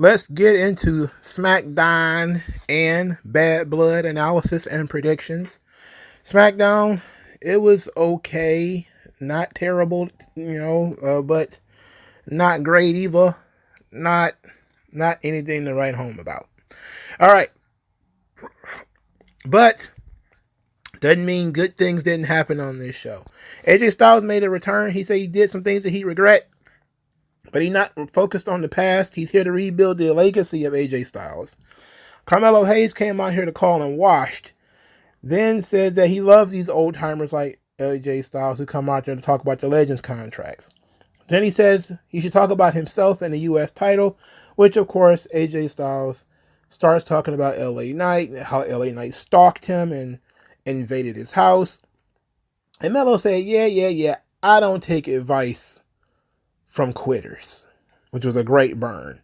let's get into Smackdown and Bad Blood analysis and predictions. Smackdown, it was okay, not terrible, but not great either. Not anything to write home about. All right, but doesn't mean good things didn't happen on this show. AJ Styles made a return. He said he did some things that he regret, but he's not focused on the past. He's here to rebuild the legacy of AJ Styles. Carmelo Hayes came out here to call him washed, then said that he loves these old timers like AJ Styles who come out there to talk about the Legends contracts. Then he says he should talk about himself and the U.S. title, which of course AJ Styles starts talking about LA Knight, how LA Knight stalked him and invaded his house. And Melo said, yeah, I don't take advice from quitters, which was a great burn.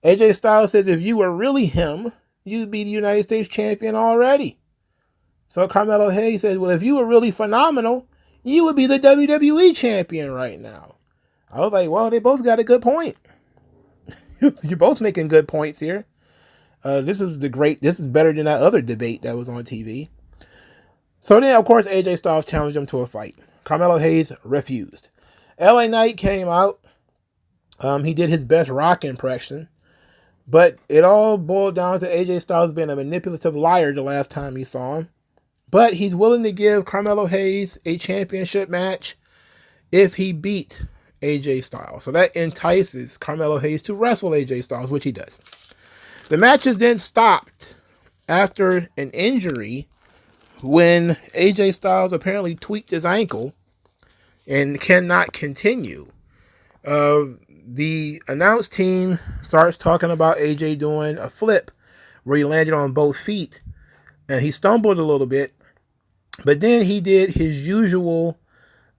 AJ Styles says if you were really him, you'd be the United States champion already. So Carmelo Hayes says, well, if you were really phenomenal, you would be the WWE champion right now. I was like, well, they both got a good point. You're both making good points here. This is better than that other debate that was on TV. So then, of course, AJ Styles challenged him to a fight. Carmelo Hayes refused. LA Knight came out. He did his best Rock impression. But it all boiled down to AJ Styles being a manipulative liar the last time he saw him. But he's willing to give Carmelo Hayes a championship match if he beat AJ Styles. So that entices Carmelo Hayes to wrestle AJ Styles, which he does. The match is then stopped after an injury when AJ Styles apparently tweaked his ankle and cannot continue. The announce team starts talking about AJ doing a flip where he landed on both feet and he stumbled a little bit, but then he did his usual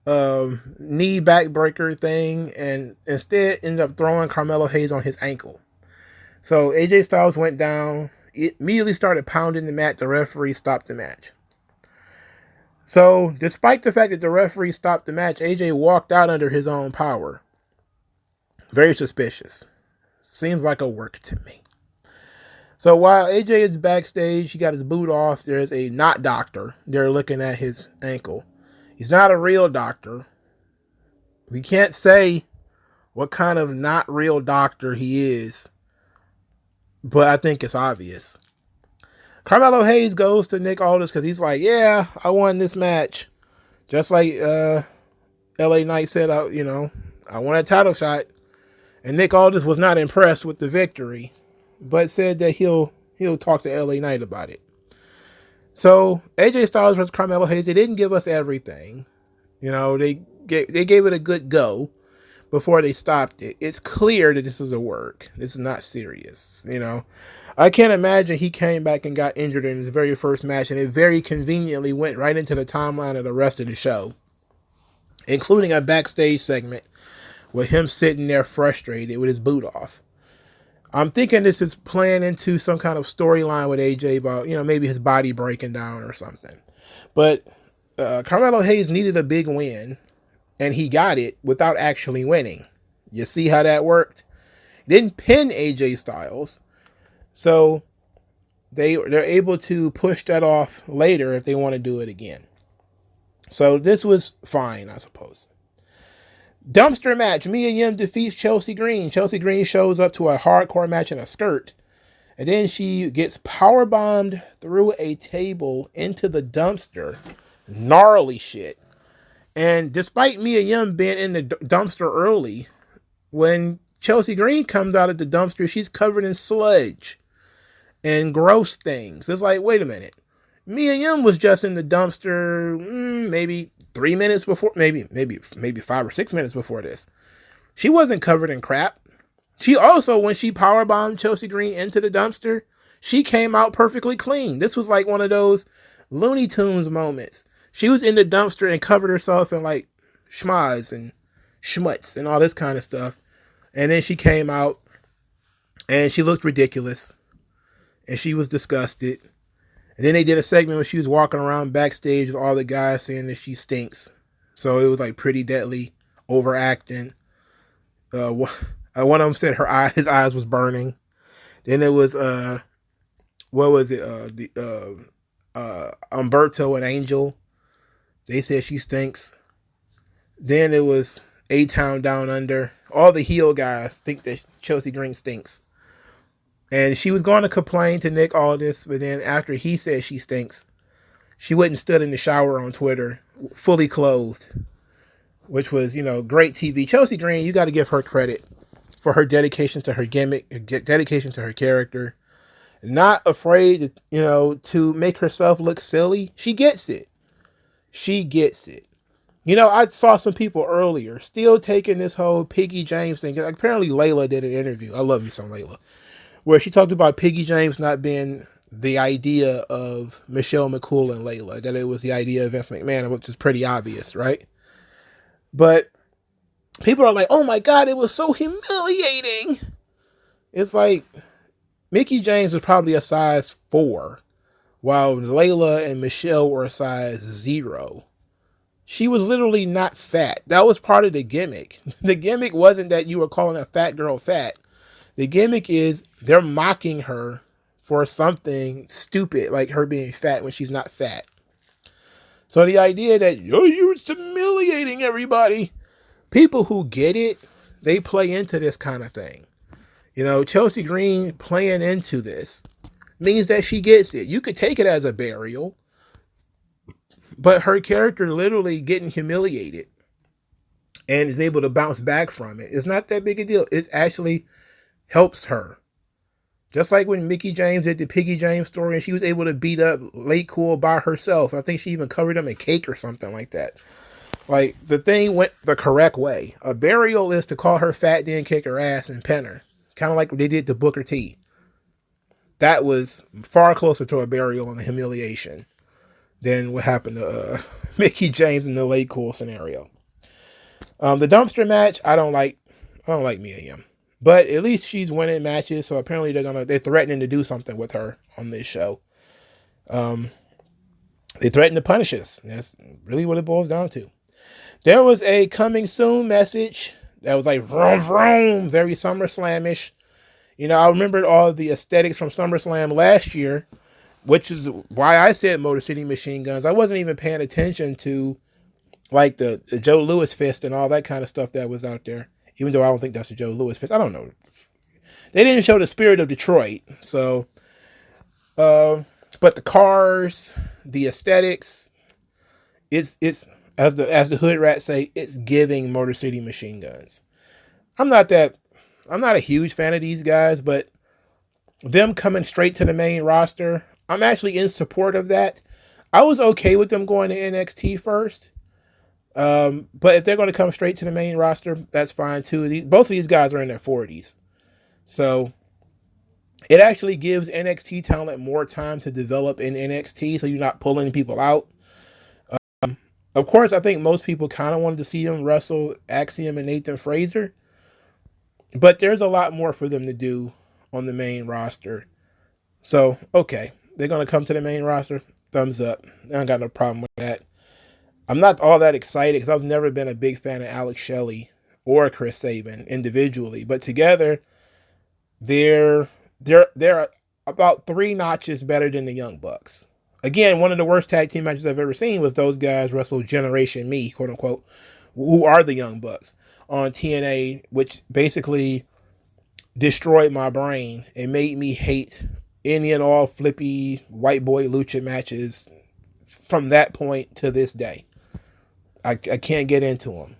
knee backbreaker thing and instead ended up throwing Carmelo Hayes on his ankle. So AJ Styles went down, immediately started pounding the mat. The referee stopped the match. So despite the fact that the referee stopped the match, AJ walked out under his own power. Very suspicious. Seems like a work to me. So while AJ is backstage, he got his boot off. There's a not doctor there looking at his ankle. He's not a real doctor. We can't say what kind of not real doctor he is, but I think it's obvious. Carmelo Hayes goes to Nick Aldis because he's like, yeah, I won this match. Just like LA Knight said, I won a title shot. And Nick Aldis was not impressed with the victory, but said that he'll talk to LA Knight about it. So AJ Styles versus Carmelo Hayes, they didn't give us everything. They gave it a good go before they stopped it. It's clear that this is a work. This is not serious. I can't imagine he came back and got injured in his very first match, and it very conveniently went right into the timeline of the rest of the show, including a backstage segment with him sitting there frustrated with his boot off. I'm thinking this is playing into some kind of storyline with AJ about, maybe his body breaking down or something. But Carmelo Hayes needed a big win, and he got it without actually winning. You see how that worked? Didn't pin AJ Styles, so they're able to push that off later if they want to do it again. So this was fine, I suppose. Dumpster match. Mia Yim defeats Chelsea Green. Chelsea Green shows up to a hardcore match in a skirt. And then she gets powerbombed through a table into the dumpster. Gnarly shit. And despite Mia Yim being in the dumpster early, when Chelsea Green comes out of the dumpster, she's covered in sludge and gross things. It's like, wait a minute. Mia Yim was just in the dumpster maybe 3 minutes before, maybe 5 or 6 minutes before this. She wasn't covered in crap. She also, when she powerbombed Chelsea Green into the dumpster, she came out perfectly clean. This was like one of those Looney Tunes moments. She was in the dumpster and covered herself in like schmaz and schmutz and all this kind of stuff. And then she came out and she looked ridiculous and she was disgusted. And then they did a segment where she was walking around backstage with all the guys saying that she stinks. So it was like Pretty Deadly overacting. One of them said his eyes was burning. Then it was what was it? Umberto and Angel. They said she stinks. Then it was A-Town Down Under. All the heel guys think that Chelsea Green stinks. And she was going to complain to Nick Aldis, but then after he said she stinks, she went and stood in the shower on Twitter, fully clothed, which was, great TV. Chelsea Green, you got to give her credit for her dedication to her gimmick, dedication to her character. Not afraid, to make herself look silly. She gets it. She gets it. I saw some people earlier still taking this whole Piggy James thing. Apparently Layla did an interview. I love you some Layla. Where she talked about Piggy James not being the idea of Michelle McCool and Layla. That it was the idea of Vince McMahon, which is pretty obvious, right? But people are like, oh my God, it was so humiliating. It's like Mickie James was probably a size 4, while Layla and Michelle were a size 0. She was literally not fat. That was part of the gimmick. The gimmick wasn't that you were calling a fat girl fat. The gimmick is they're mocking her for something stupid, like her being fat when she's not fat. So the idea that, you're humiliating everybody. People who get it, they play into this kind of thing. Chelsea Green playing into this means that she gets it. You could take it as a burial, but her character literally getting humiliated and is able to bounce back from it. It's not that big a deal. It actually helps her. Just like when Mickie James did the Piggy James story and she was able to beat up Late Cool by herself. I think she even covered him in cake or something like that. Like, the thing went the correct way. A burial is to call her fat, then kick her ass and pin her. Kind of like what they did to Booker T. That was far closer to a burial and a humiliation than what happened to Mickie James in the Late Cool scenario. The dumpster match, I don't like Mia Yim. But at least she's winning matches, so apparently they're threatening to do something with her on this show. They threaten to punish us. That's really what it boils down to. There was a coming soon message that was like vroom vroom, very SummerSlam-ish. I remembered all the aesthetics from SummerSlam last year, which is why I said Motor City Machine Guns. I wasn't even paying attention to like the Joe Louis fist and all that kind of stuff that was out there. Even though I don't think that's a Joe Louis fist. I don't know. They didn't show the spirit of Detroit. So, but the cars, the aesthetics, it's as the hood rats say, it's giving Motor City Machine Guns. I'm not a huge fan of these guys, but them coming straight to the main roster, I'm actually in support of that. I was okay with them going to NXT first. But if they're going to come straight to the main roster, that's fine too. Both of these guys are in their 40s. So it actually gives NXT talent more time to develop in NXT, so you're not pulling people out. Of course, I think most people kind of wanted to see them wrestle Axiom and Nathan Fraser, but there's a lot more for them to do on the main roster. So, okay, they're going to come to the main roster. Thumbs up. I don't got no problem with that. I'm not all that excited because I've never been a big fan of Alex Shelley or Chris Sabin individually, but together they're about 3 notches better than the Young Bucks. Again, one of the worst tag team matches I've ever seen was those guys wrestle Generation Me, quote unquote, who are the Young Bucks on TNA, which basically destroyed my brain and made me hate any and all flippy white boy lucha matches from that point to this day. I can't get into them.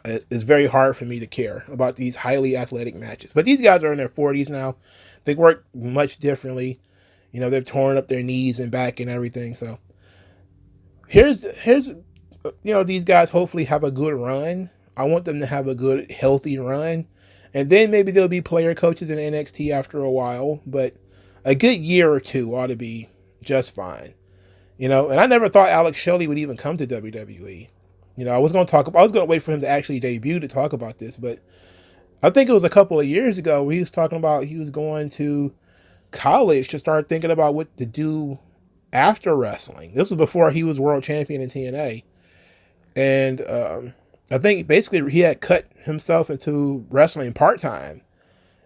It's very hard for me to care about these highly athletic matches. But these guys are in their 40s now. They work much differently. They've torn up their knees and back and everything. So here's these guys hopefully have a good run. I want them to have a good, healthy run. And then maybe they'll be player coaches in NXT after a while. But a good year or 2 ought to be just fine. And I never thought Alex Shelley would even come to WWE. I was going to wait for him to actually debut to talk about this, but I think it was a couple of years ago where he was talking about he was going to college to start thinking about what to do after wrestling. This was before he was world champion in TNA. And I think basically he had cut himself into wrestling part-time.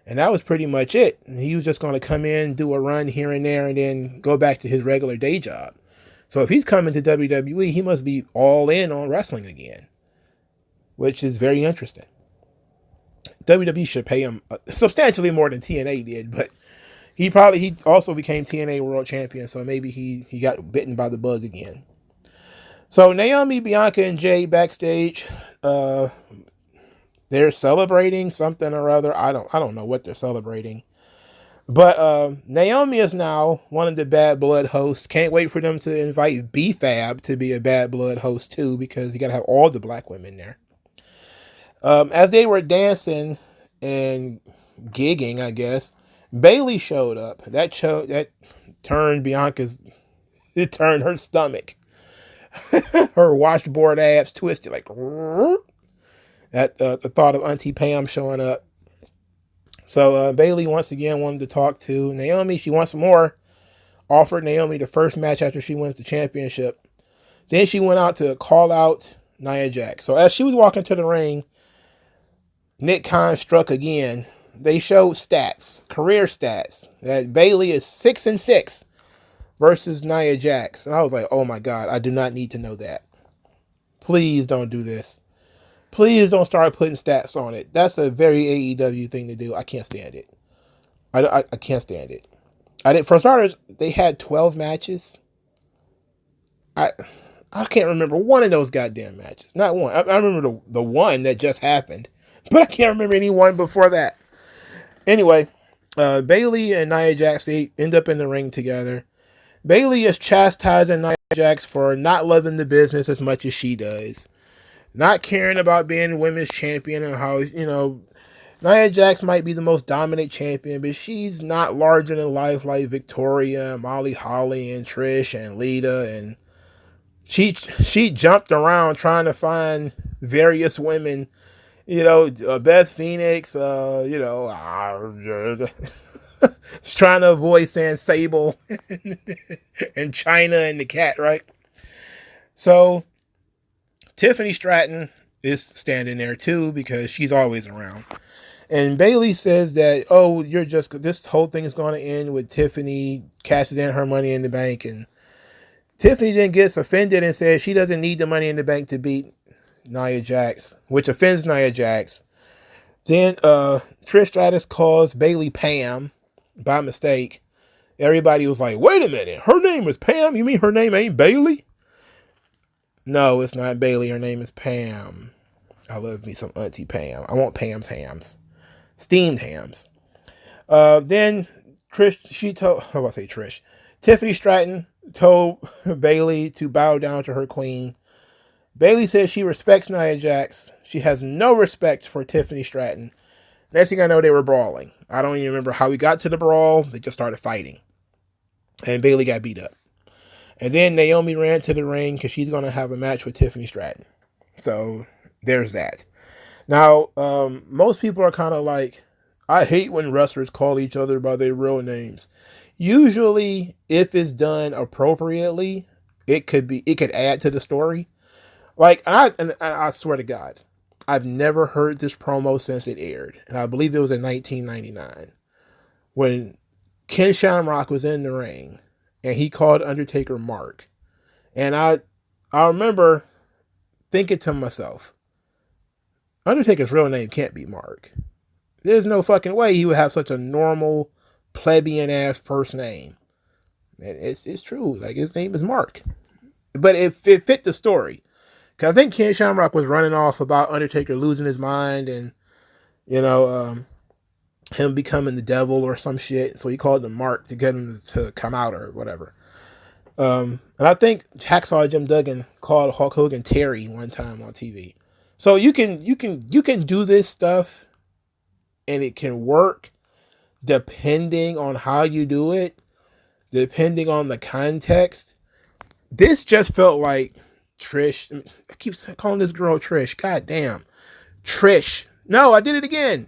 And that was pretty much it. He was just going to come in, do a run here and there, and then go back to his regular day job. So if he's coming to WWE, he must be all in on wrestling again, which is very interesting. WWE should pay him substantially more than TNA did, but he also became TNA World Champion, so maybe he got bitten by the bug again. So Naomi, Bianca, and Jay backstage, they're celebrating something or other. I don't know what they're celebrating. But Naomi is now one of the Bad Blood hosts. Can't wait for them to invite B-Fab to be a Bad Blood host too, because you got to have all the black women there. As they were dancing and gigging, I guess, Bayley showed up. That turned it turned her stomach. Her washboard abs twisted like that. The thought of Auntie Pam showing up. So Bayley once again wanted to talk to Naomi. She wants more. Offered Naomi the first match after she wins the championship. Then she went out to call out Nia Jax. So as she was walking to the ring, Nick Khan struck again. They showed stats, career stats, that Bayley is 6-6 versus Nia Jax. And I was like, oh my God, I do not need to know that. Please don't do this. Please don't start putting stats on it. That's a very AEW thing to do. I can't stand it. I can't stand it. For starters, they had 12 matches. I can't remember one of those goddamn matches. Not one. I remember the one that just happened, but I can't remember any one before that. Anyway, Bayley and Nia Jax, they end up in the ring together. Bayley is chastising Nia Jax for not loving the business as much as she does. Not caring about being women's champion and how, Nia Jax might be the most dominant champion, but she's not larger than life like Victoria, Molly Holly, and Trish, and Lita. And she jumped around trying to find various women, Beth Phoenix, trying to avoid saying Sable and China and the Cat, right? So Tiffany Stratton is standing there too because she's always around. And Bayley says that, this whole thing is going to end with Tiffany cashing in her money in the bank. And Tiffany then gets offended and says she doesn't need the money in the bank to beat Nia Jax, which offends Nia Jax. Then Trish Stratus calls Bayley Pam by mistake. Everybody was like, wait a minute, her name is Pam? You mean her name ain't Bayley? No, it's not Bayley. Her name is Pam. I love me some Auntie Pam. I want Pam's hams. Steamed hams. Then Tiffany Stratton told Bayley to bow down to her queen. Bayley says she respects Nia Jax. She has no respect for Tiffany Stratton. Next thing I know, they were brawling. I don't even remember how we got to the brawl. They just started fighting. And Bayley got beat up. And then Naomi ran to the ring because she's going to have a match with Tiffany Stratton. So there's that. Now, most people are kind of like, I hate when wrestlers call each other by their real names. Usually, if it's done appropriately, it could add to the story. Like, I swear to God, I've never heard this promo since it aired. And I believe it was in 1999 when Ken Shamrock was in the ring. And he called Undertaker Mark. And I remember thinking to myself, Undertaker's real name can't be Mark. There's no fucking way he would have such a normal, plebeian-ass first name. And it's true. Like, his name is Mark. But it fit the story. Because I think Ken Shamrock was running off about Undertaker losing his mind and, him becoming the devil or some shit. So he called him Mark to get him to come out or whatever. And I think Hacksaw Jim Duggan called Hulk Hogan Terry one time on TV. So you can do this stuff and it can work depending on how you do it, depending on the context. This just felt like Trish. I keep calling this girl Trish. God damn. Trish. No, I did it again.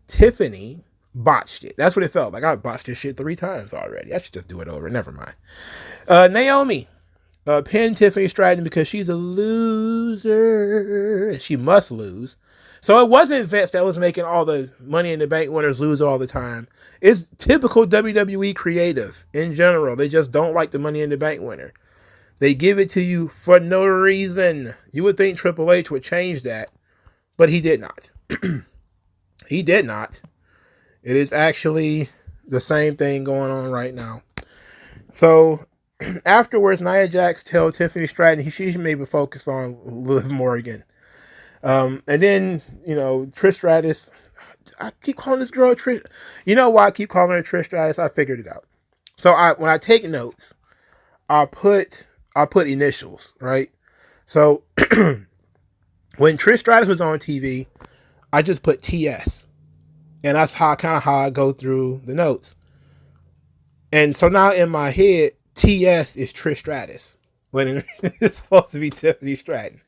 Tiffany botched it. That's what it felt like. I botched this shit 3 times already. I should just do it over. Never mind. Naomi pinned Tiffany Stratton because she's a loser and she must lose. So it wasn't Vince that was making all the Money in the Bank winners lose all the time. It's typical WWE creative in general. They just don't like the Money in the Bank winner. They give it to you for no reason. You would think Triple H would change that, but he did not. He did not. It is actually the same thing going on right now. So afterwards, Nia Jax tells Tiffany Stratton she should maybe focus on Liv Morgan. And then, Trish Stratus, I keep calling this girl Trish. You know why I keep calling her Trish Stratus? I figured it out. So when I take notes, I put initials, right? So when Trish Stratus was on TV, I just put TS. And that's how I go through the notes. And so now in my head, TS is Trish Stratus when it's supposed to be Tiffany Stratton.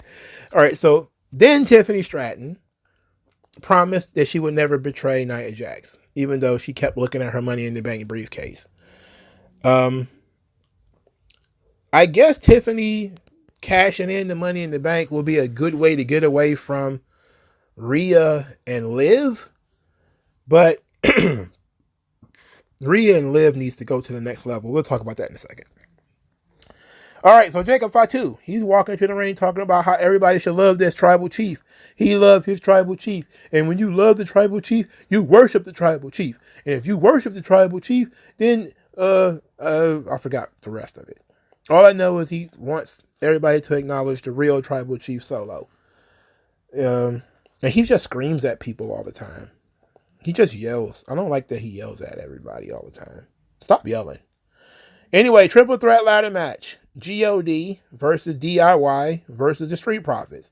All right, so then Tiffany Stratton promised that she would never betray Nia Jax, even though she kept looking at her Money in the Bank briefcase. I guess Tiffany cashing in the Money in the Bank will be a good way to get away from Rhea and Liv, but Rhea and Liv needs to go to the next level. We'll talk about that in a second. All right, so Jacob Fatu, he's walking into the ring talking about how everybody should love this tribal chief. He loved his tribal chief. And when you love the tribal chief, you worship the tribal chief. And if you worship the tribal chief, then I forgot the rest of it. All I know is he wants everybody to acknowledge the real tribal chief Solo. And he just screams at people all the time. He just yells. I don't like that he yells at everybody all the time. Stop yelling. Anyway, triple threat ladder match. G.O.D. versus DIY versus the Street Profits.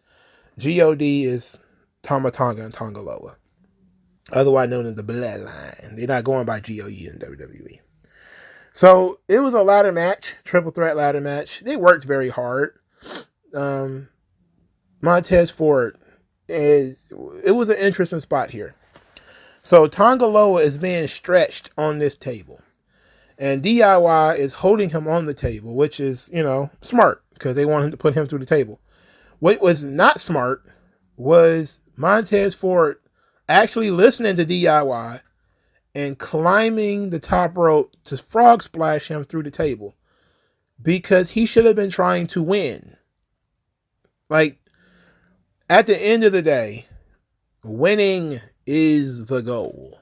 G.O.D. is Tama Tonga and Tonga Loa, otherwise known as the Bloodline. They're not going by G.O.E. in WWE. So it was a ladder match, triple threat ladder match. They worked very hard. Montez Ford, it was an interesting spot here. So Tonga Loa is being stretched on this table. And DIY is holding him on the table, which is, smart because they want him to put him through the table. What was not smart was Montez Ford actually listening to DIY and climbing the top rope to frog splash him through the table because he should have been trying to win. Like, at the end of the day, winning is the goal.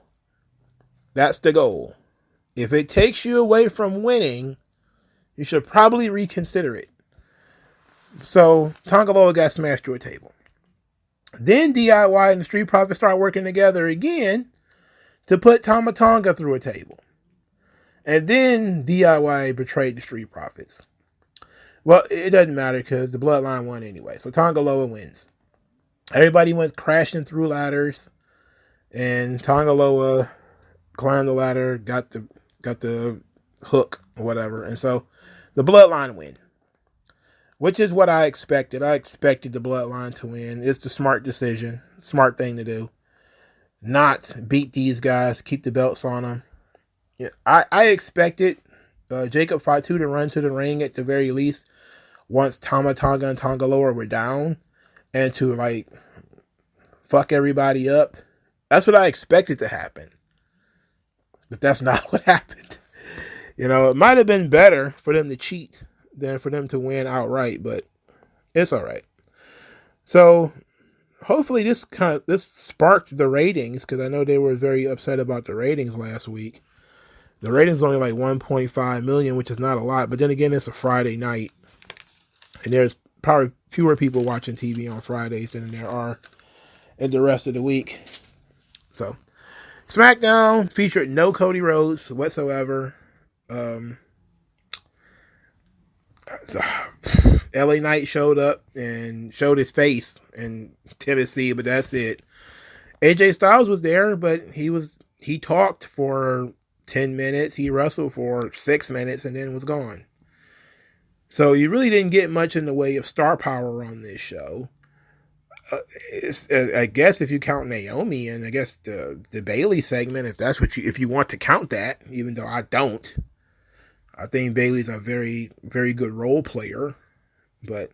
That's the goal. If it takes you away from winning, you should probably reconsider it. So, Tonga Loa got smashed through a table. Then DIY and the Street Profits start working together again to put Tama Tonga through a table. And then DIY betrayed the Street Profits. Well, it doesn't matter because the Bloodline won anyway. So Tonga Loa wins. Everybody went crashing through ladders. And Tonga Loa climbed the ladder, got the hook or whatever. And so the Bloodline win. Which is what I expected. I expected the Bloodline to win. It's the smart decision. Smart thing to do. Not beat these guys. Keep the belts on them. Yeah, I expected Jacob Fatu to run to the ring at the very least once Tama Tonga and Tonga Loa were down. And to, fuck everybody up. That's what I expected to happen. But that's not what happened. It might have been better for them to cheat than for them to win outright, but it's all right. So hopefully this sparked the ratings, because I know they were very upset about the ratings last week. The ratings only 1.5 million, which is not a lot, but then again, it's a Friday night, and there's probably fewer people watching TV on Fridays than there are in the rest of the week. So Smackdown featured no Cody Rhodes whatsoever. LA Knight showed up and showed his face in Tennessee, but that's it. AJ Styles was there, but he talked for 10 minutes. He wrestled for 6 minutes and then was gone. So you really didn't get much in the way of star power on this show. I guess if you count Naomi and I guess the Bailey segment, if you want to count that, even though I don't. I think Bayley's a very, very good role player, but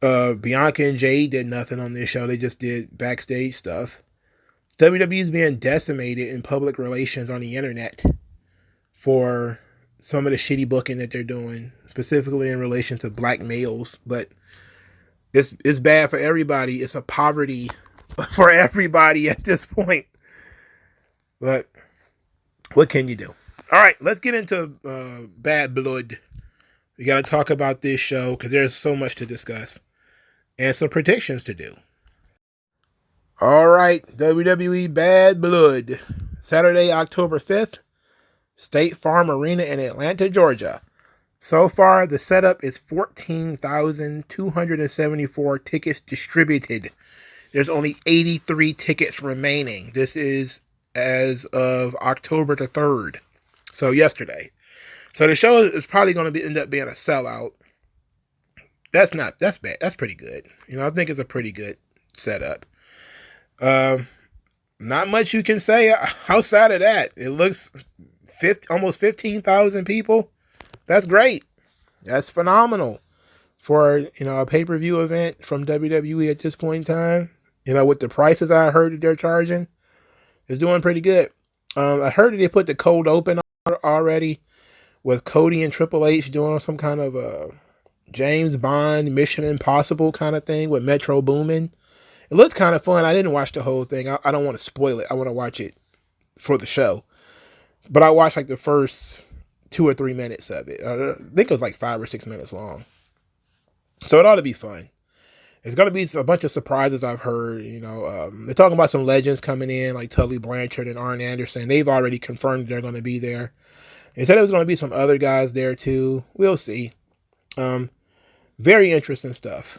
Bianca and Jade did nothing on this show. They just did backstage stuff. WWE is being decimated in public relations on the internet for some of the shitty booking that they're doing, specifically in relation to black males. But it's bad for everybody. It's a poverty for everybody at this point. But what can you do? All right, let's get into Bad Blood. We got to talk about this show because there's so much to discuss and some predictions to do. All right, WWE Bad Blood. Saturday, October 5th, State Farm Arena in Atlanta, Georgia. So far, the setup is 14,274 tickets distributed. There's only 83 tickets remaining. This is as of October the 3rd. So yesterday. So the show is probably going to end up being a sellout. That's bad. That's pretty good. I think it's a pretty good setup. Not much you can say outside of that. It looks almost 15,000 people. That's great. That's phenomenal for, a pay-per-view event from WWE at this point in time. With the prices I heard that they're charging, it's doing pretty good. I heard that they put the cold open already with Cody and Triple H doing some kind of a James Bond Mission Impossible kind of thing with Metro Boomin. It looked kind of fun. I didn't watch the whole thing. I don't want to spoil it. I want to watch it for the show. But I watched like the first 2 or 3 minutes of it. I think it was like 5 or 6 minutes long. So it ought to be fun. It's going to be a bunch of surprises I've heard. They're talking about some legends coming in like Tully Blanchard and Arn Anderson. They've already confirmed they're going to be there. They said there was going to be some other guys there too. We'll see. Very interesting stuff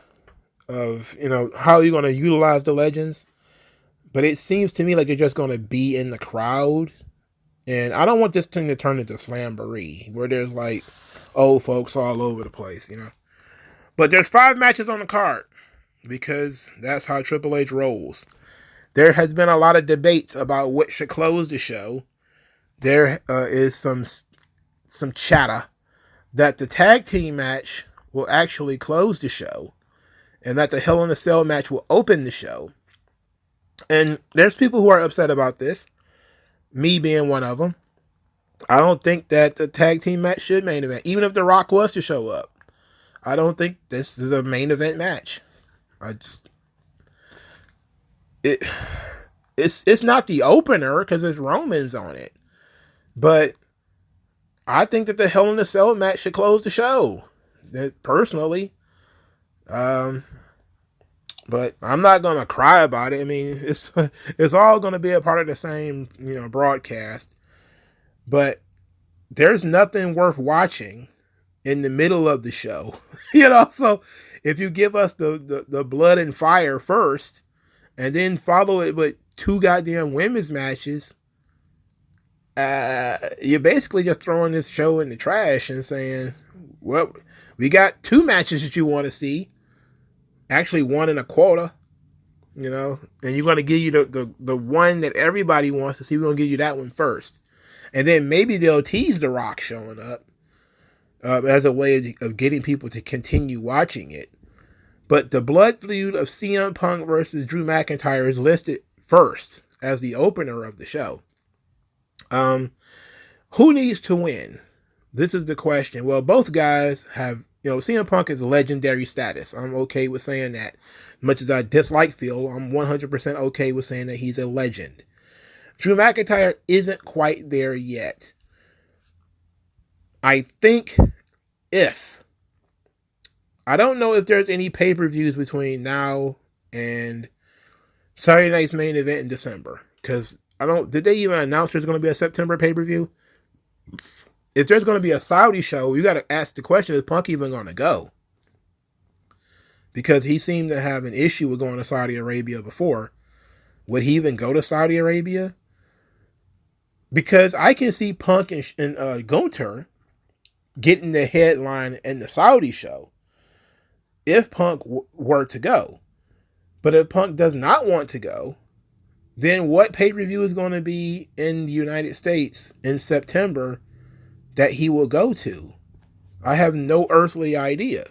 of, how you're going to utilize the legends. But it seems to me like they're just going to be in the crowd. And I don't want this thing to turn into Slamboree, where there's like old folks all over the place, But there's 5 matches on the card because that's how Triple H rolls. There has been a lot of debates about what should close the show. There is some chatter that the tag team match will actually close the show and that the Hell in a Cell match will open the show. And there's people who are upset about this, me being one of them. I don't think that the tag team match should main event, even if The Rock was to show up. I don't think this is a main event match. It's not the opener because it's Roman's on it. But I think that the Hell in a Cell match should close the show. Personally. But I'm not gonna cry about it. I mean, it's all gonna be a part of the same, broadcast. But there's nothing worth watching in the middle of the show. So if you give us the blood and fire first and then follow it with 2 goddamn women's matches, you're basically just throwing this show in the trash and saying, well, we got 2 matches that you want to see. Actually, 1 and a quarter, and you're going to give you the one that everybody wants to see. We're going to give you that one first. And then maybe they'll tease The Rock showing up as a way of getting people to continue watching it. But the blood feud of CM Punk versus Drew McIntyre is listed first as the opener of the show. Who needs to win? This is the question. Well, both guys have, CM Punk is legendary status. I'm okay with saying that. Much as I dislike Phil, I'm 100% okay with saying that he's a legend. Drew McIntyre isn't quite there yet. I think I don't know if there's any pay-per-views between now and Saturday night's main event in December. Because did they even announce there's going to be a September pay-per-view? If there's going to be a Saudi show, you got to ask the question, is Punk even going to go? Because he seemed to have an issue with going to Saudi Arabia before. Would he even go to Saudi Arabia? Because I can see Punk and Gunther getting the headline in the Saudi show if Punk were to go. But if Punk does not want to go, then what pay-per-view is going to be in the United States in September that he will go to. I have no earthly idea.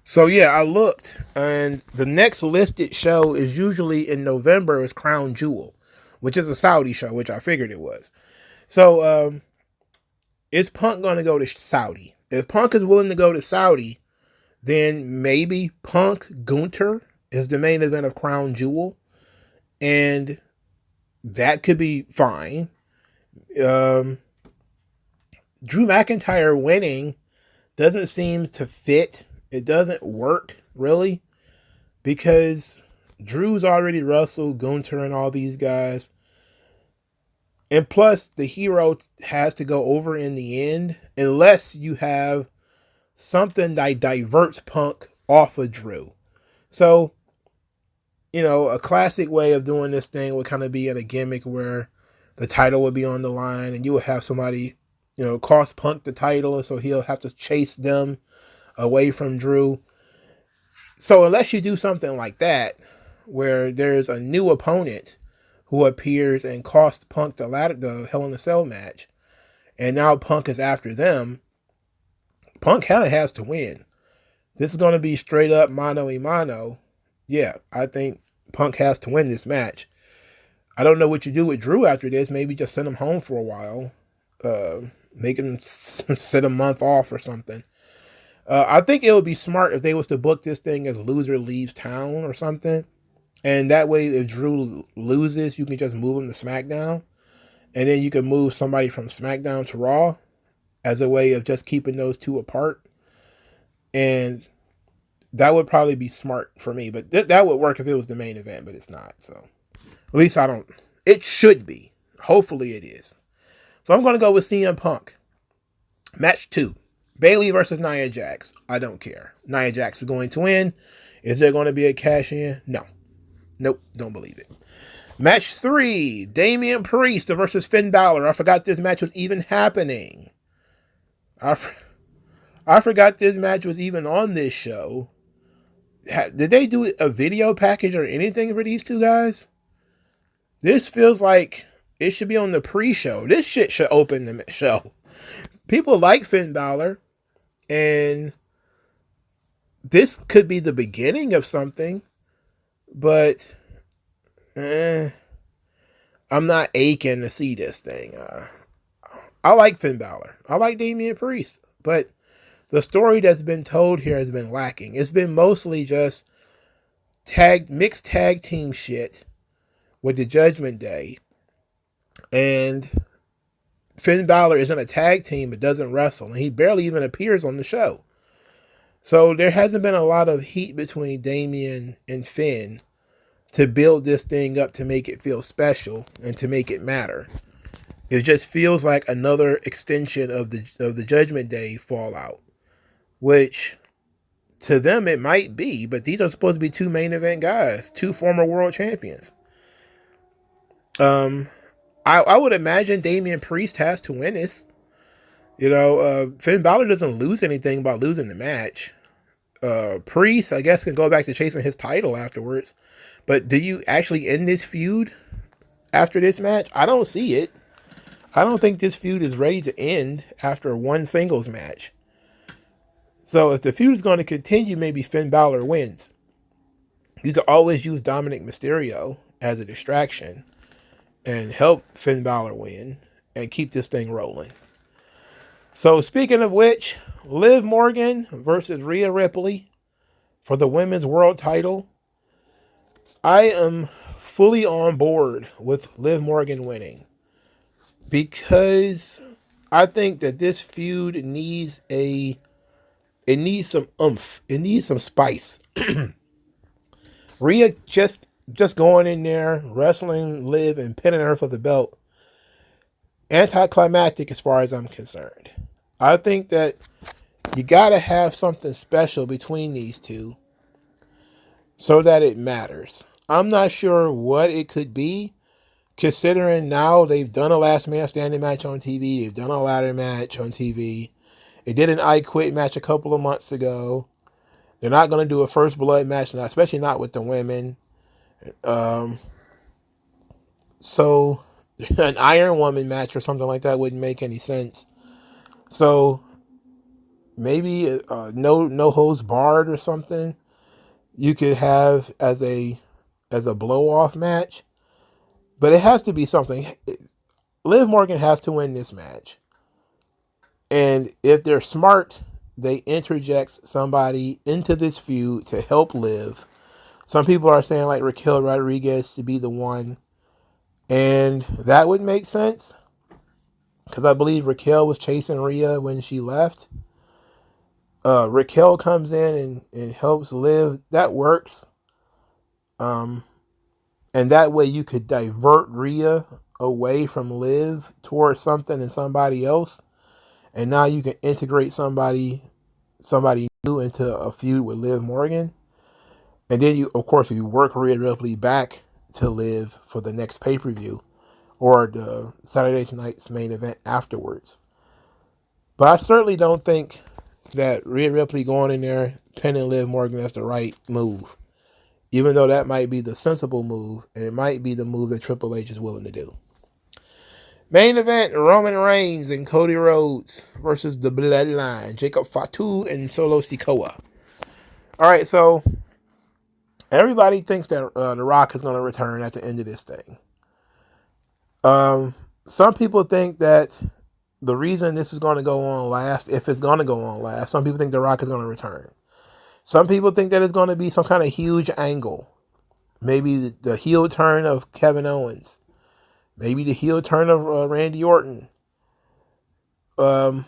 So yeah, I looked, and the next listed show is usually in November is Crown Jewel, which is a Saudi show, which I figured it was. So is Punk going to go to Saudi? If Punk is willing to go to Saudi, then maybe Punk Gunter is the main event of Crown Jewel, and that could be fine. Drew McIntyre winning doesn't seem to fit. It doesn't work, really, because Drew's already wrestled Gunter and all these guys. And plus, the hero has to go over in the end, unless you have something that diverts Punk off of Drew. So, a classic way of doing this thing would kind of be in a gimmick where the title would be on the line, and you would have somebody, cost Punk the title, so he'll have to chase them away from Drew. So unless you do something like that, where there's a new opponent who appears and costs Punk the Hell in a Cell match, and now Punk is after them, Punk kind of has to win. This is going to be straight up mano a mano. Yeah, I think Punk has to win this match. I don't know what you do with Drew after this. Maybe just send him home for a while. Make him sit a month off or something. I think it would be smart if they was to book this thing as loser leaves town or something. And that way, if Drew loses, you can just move him to SmackDown. And then you can move somebody from SmackDown to Raw as a way of just keeping those two apart. And that would probably be smart for me. But that would work if it was the main event, but it's not. So at least it should be. Hopefully it is. So I'm going to go with CM Punk. Match 2. Bayley versus Nia Jax. I don't care. Nia Jax is going to win. Is there going to be a cash in? No. Nope. Don't believe it. Match 3. Damian Priest versus Finn Balor. I forgot this match was even happening. I forgot this match was even on this show. Did they do a video package or anything for these two guys? This feels like it should be on the pre-show. This shit should open the show. People like Finn Balor. And this could be the beginning of something, but I'm not aching to see this thing. I like Finn Balor. I like Damian Priest, but the story that's been told here has been lacking. It's been mostly just mixed tag team shit with the Judgment Day, and Finn Balor is in a tag team but doesn't wrestle, and he barely even appears on the show. So there hasn't been a lot of heat between Damian and Finn to build this thing up to make it feel special and to make it matter. It just feels like another extension of the Judgment Day fallout, which to them it might be, but these are supposed to be two main event guys, two former world champions. I would imagine Damian Priest has to win this. Finn Balor doesn't lose anything by losing the match. Priest, I guess, can go back to chasing his title afterwards. But do you actually end this feud after this match? I don't see it. I don't think this feud is ready to end after one singles match. So if the feud is going to continue, maybe Finn Balor wins. You could always use Dominic Mysterio as a distraction and help Finn Balor win and keep this thing rolling. So speaking of which, Liv Morgan versus Rhea Ripley for the women's world title. I am fully on board with Liv Morgan winning because I think that this feud needs some oomph. It needs some spice. Rhea just going in there, wrestling Liv and pinning her for the belt. Anticlimactic as far as I'm concerned. I think that you got to have something special between these two so that it matters. I'm not sure what it could be, considering now they've done a last man standing match on TV. They've done a ladder match on TV. They did an I Quit match a couple of months ago. They're not going to do a first blood match now, especially not with the women. So an Iron Woman match or something like that wouldn't make any sense. So maybe no holds barred or something you could have as a blow off match, but it has to be something. Liv Morgan has to win this match, and if they're smart, they interject somebody into this feud to help Liv. Some people are saying like Raquel Rodriguez to be the one, and that would make sense because I believe Raquel was chasing Rhea when she left. Raquel comes in and helps Liv. That works. And that way you could divert Rhea away from Liv towards something and somebody else. And now you can integrate somebody new into a feud with Liv Morgan. And then you work Rhea Ripley back to Liv for the next pay-per-view or the Saturday night's main event afterwards. But I certainly don't think that Rhea Ripley going in there pinning Liv Morgan is the right move. Even though that might be the sensible move, and it might be the move that Triple H is willing to do. Main event, Roman Reigns and Cody Rhodes versus the Bloodline, Jacob Fatu and Solo Sikoa. All right, so everybody thinks that The Rock is going to return at the end of this thing. Some people think that the reason this is going to go on last, if it's going to go on last, some people think The Rock is going to return. Some people think that it's going to be some kind of huge angle. Maybe the heel turn of Kevin Owens. Maybe the heel turn of Randy Orton. I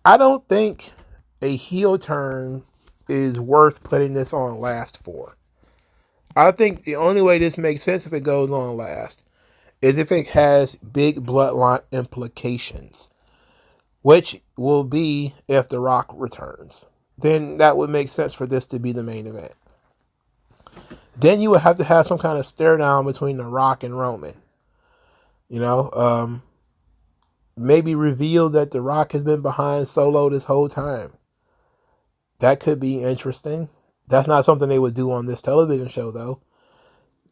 don't think a heel turn is worth putting this on last for. I think the only way this makes sense if it goes on last is if it has big bloodline implications, which will be if The Rock returns. Then that would make sense for this to be the main event. Then you would have to have some kind of stare down between The Rock and Roman. Maybe reveal that The Rock has been behind Solo this whole time. That could be interesting. That's not something they would do on this television show, though.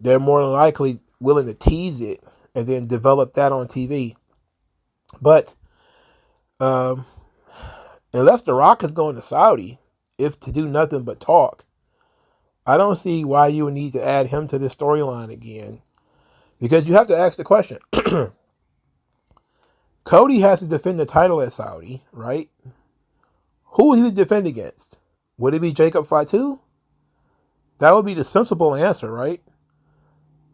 They're more than likely willing to tease it and then develop that on TV. But unless The Rock is going to Saudi, if to do nothing but talk, I don't see why you would need to add him to this storyline again. Because you have to ask the question. Cody has to defend the title at Saudi, right? Who would he defend against? Would it be Jacob Fatu? That would be the sensible answer, right?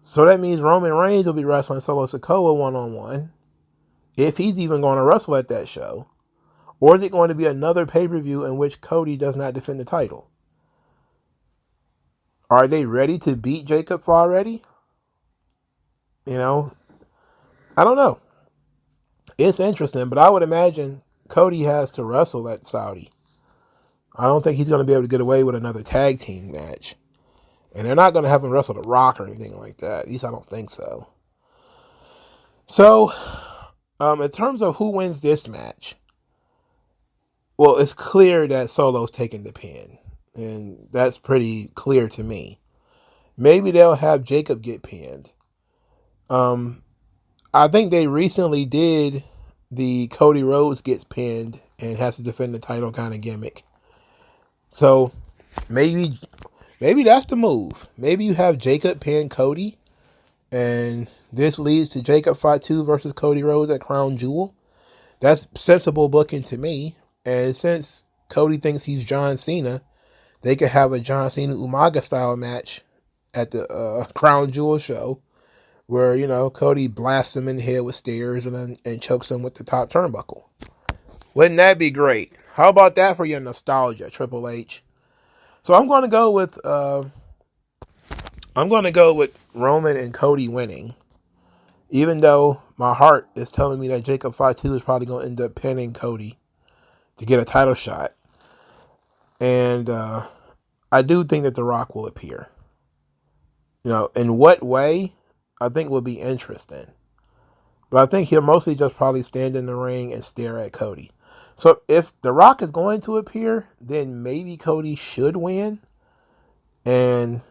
So that means Roman Reigns will be wrestling Solo Sikoa one-on-one, if he's even going to wrestle at that show. Or is it going to be another pay-per-view in which Cody does not defend the title? Are they ready to beat Jacob already? I don't know. It's interesting, but I would imagine Cody has to wrestle at Saudi. I don't think he's going to be able to get away with another tag team match. And they're not going to have him wrestle The Rock or anything like that. At least I don't think so. So, in terms of who wins this match, well, it's clear that Solo's taking the pin. And that's pretty clear to me. Maybe they'll have Jacob get pinned. I think they recently did the Cody Rhodes gets pinned and has to defend the title kind of gimmick. So maybe that's the move. Maybe you have Jacob pin Cody, and this leads to Jacob Fatu versus Cody Rhodes at Crown Jewel. That's sensible booking to me. And since Cody thinks he's John Cena, they could have a John Cena Umaga style match at the Crown Jewel show, where Cody blasts him in the head with stairs and chokes him with the top turnbuckle. Wouldn't that be great? How about that for your nostalgia, Triple H? So I'm going to go with Roman and Cody winning, even though my heart is telling me that Jacob Fatu is probably going to end up pinning Cody to get a title shot. And I do think that The Rock will appear. In what way, I think will be interesting. But I think he'll mostly just probably stand in the ring and stare at Cody. So if The Rock is going to appear, then maybe Cody should win. And,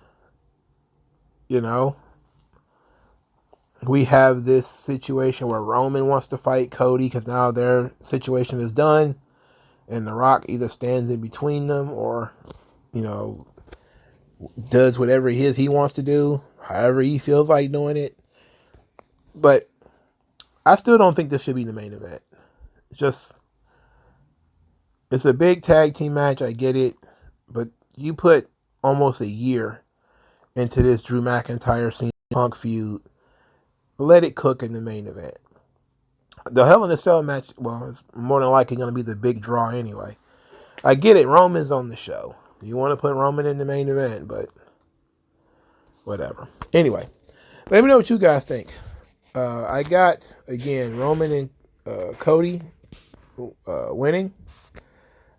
we have this situation where Roman wants to fight Cody because now their situation is done, and The Rock either stands in between them or, does whatever it is he wants to do, however he feels like doing it. But I still don't think this should be the main event. It's a big tag team match, I get it, but you put almost a year into this Drew McIntyre CM Punk feud. Let it cook in the main event. The Hell in a Cell match, well, it's more than likely going to be the big draw anyway. I get it, Roman's on the show. You want to put Roman in the main event, but whatever. Anyway, let me know what you guys think. I got, again, Roman and Cody winning.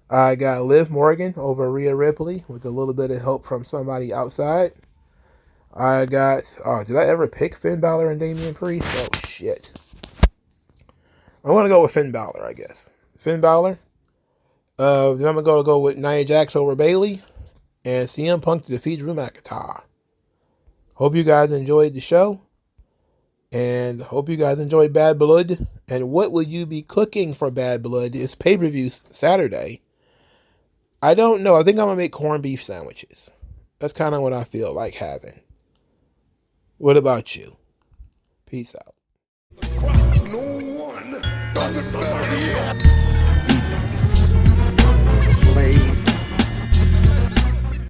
I got Liv Morgan over Rhea Ripley with a little bit of help from somebody outside. I got, did I ever pick Finn Balor and Damian Priest? Oh, shit. I'm going to go with Finn Balor, I guess. Finn Balor. Then I'm going to go with Nia Jax over Bayley. And CM Punk to defeat Drew McIntyre. Hope you guys enjoyed the show. And hope you guys enjoyed Bad Blood. And what will you be cooking for Bad Blood? It's pay-per-view Saturday. I don't know. I think I'm going to make corned beef sandwiches. That's kind of what I feel like having. What about you? Peace out. No one does it better.